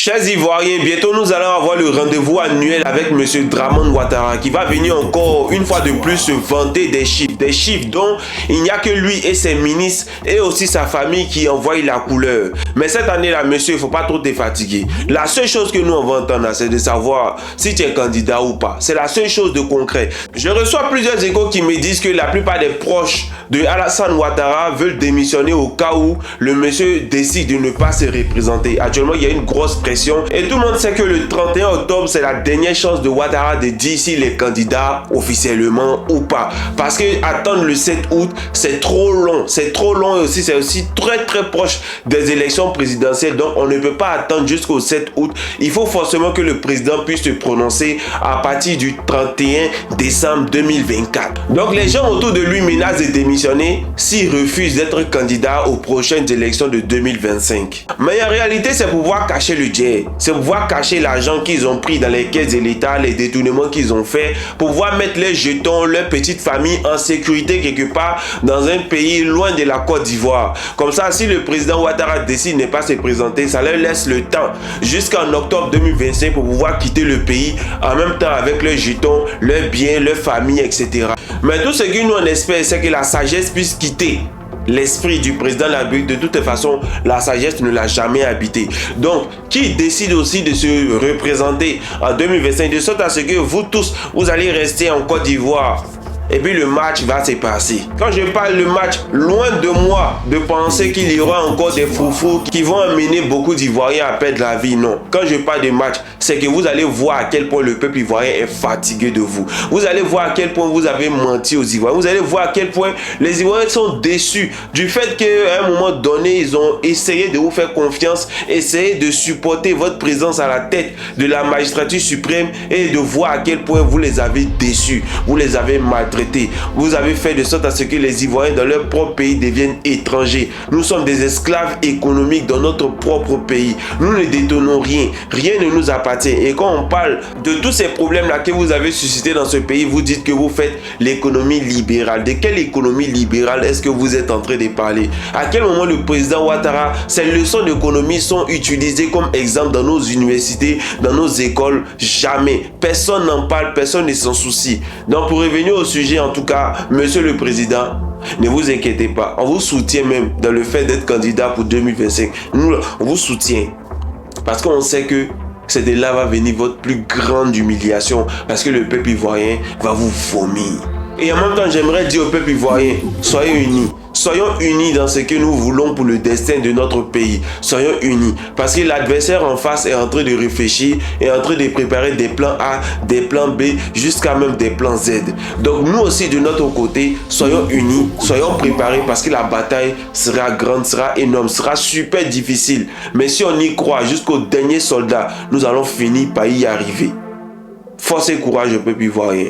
Chers Ivoiriens, bientôt nous allons avoir le rendez-vous annuel avec M. Dramane Ouattara qui va venir encore une fois de plus se vanter des chiffres dont il n'y a que lui et ses ministres et aussi sa famille qui envoient la couleur. Mais cette année-là, monsieur, il ne faut pas trop te fatiguer. La seule chose que nous on va entendre, c'est de savoir si tu es candidat ou pas. C'est la seule chose de concret. Je reçois plusieurs échos qui me disent que la plupart des proches de Alassane Ouattara veulent démissionner au cas où le monsieur décide de ne pas se représenter. Actuellement, il y a une grosse pression et tout le monde sait que le 31 octobre, c'est la dernière chance de Ouattara de dire s'il est candidat officiellement ou pas. Parce que attendre le 7 août, c'est trop long. C'est trop long et aussi c'est aussi très proche des élections présidentielles. Donc, on ne peut pas attendre jusqu'au 7 août. Il faut forcément que le président puisse se prononcer à partir du 31 décembre 2024. Donc, les gens autour de lui menacent de démissionner s'il refuse d'être candidat aux prochaines élections de 2025. Mais en réalité, c'est pour pouvoir cacher le jet. C'est pour pouvoir cacher l'argent qu'ils ont pris dans les caisses de l'État, les détournements qu'ils ont fait, pour pouvoir mettre les jetons, leur petite famille en sécurité quelque part dans un pays loin de la Côte d'Ivoire. Comme ça, si le président Ouattara décide de ne pas se présenter, ça leur laisse le temps jusqu'en octobre 2025 pour pouvoir quitter le pays en même temps avec leurs jetons, leurs biens, leurs familles, etc. Mais tout ce que nous on espère, c'est que la sagesse puisse quitter l'esprit du président de la République. De toute façon, la sagesse ne l'a jamais habité. Donc, qui décide aussi de se représenter en 2025, de sorte à ce que vous tous, vous allez rester en Côte d'Ivoire. Et puis le match va se passer. Quand je parle de match, loin de moi de penser qu'il y aura encore des foufous qui vont amener beaucoup d'Ivoiriens à perdre la vie. Non. Quand je parle de match, c'est que vous allez voir à quel point le peuple ivoirien est fatigué de vous. Vous allez voir à quel point vous avez menti aux Ivoiriens. Vous allez voir à quel point les Ivoiriens sont déçus du fait qu'à un moment donné, ils ont essayé de vous faire confiance, essayé de supporter votre présence à la tête de la magistrature suprême et de voir à quel point vous les avez déçus. Vous les avez maltraités. Vous avez fait de sorte à ce que les Ivoiriens dans leur propre pays deviennent étrangers. Nous sommes des esclaves économiques dans notre propre pays. Nous ne détenons rien. Rien ne nous appartient. Et quand on parle de tous ces problèmes-là que vous avez suscités dans ce pays, vous dites que vous faites l'économie libérale. De quelle économie libérale est-ce que vous êtes en train de parler? À quel moment le président Ouattara, ces leçons d'économie sont utilisées comme exemple dans nos universités, dans nos écoles? Jamais. Personne n'en parle, personne ne s'en soucie. Donc pour revenir au sujet, en tout cas, monsieur le président, ne vous inquiétez pas. On vous soutient même dans le fait d'être candidat pour 2025. Nous, on vous soutient. Parce qu'on sait que c'est de là va venir votre plus grande humiliation. Parce que le peuple ivoirien va vous vomir. Et en même temps, j'aimerais dire au peuple ivoirien, soyez unis. Soyons unis dans ce que nous voulons pour le destin de notre pays. Soyons unis. Parce que l'adversaire en face est en train de réfléchir, est en train de préparer des plans A, des plans B, jusqu'à même des plans Z. Donc nous aussi de notre côté, soyons unis, soyons préparés parce que la bataille sera grande, sera énorme, sera super difficile. Mais si on y croit jusqu'au dernier soldat, nous allons finir par y arriver. Force et courage au peuple ivoirien.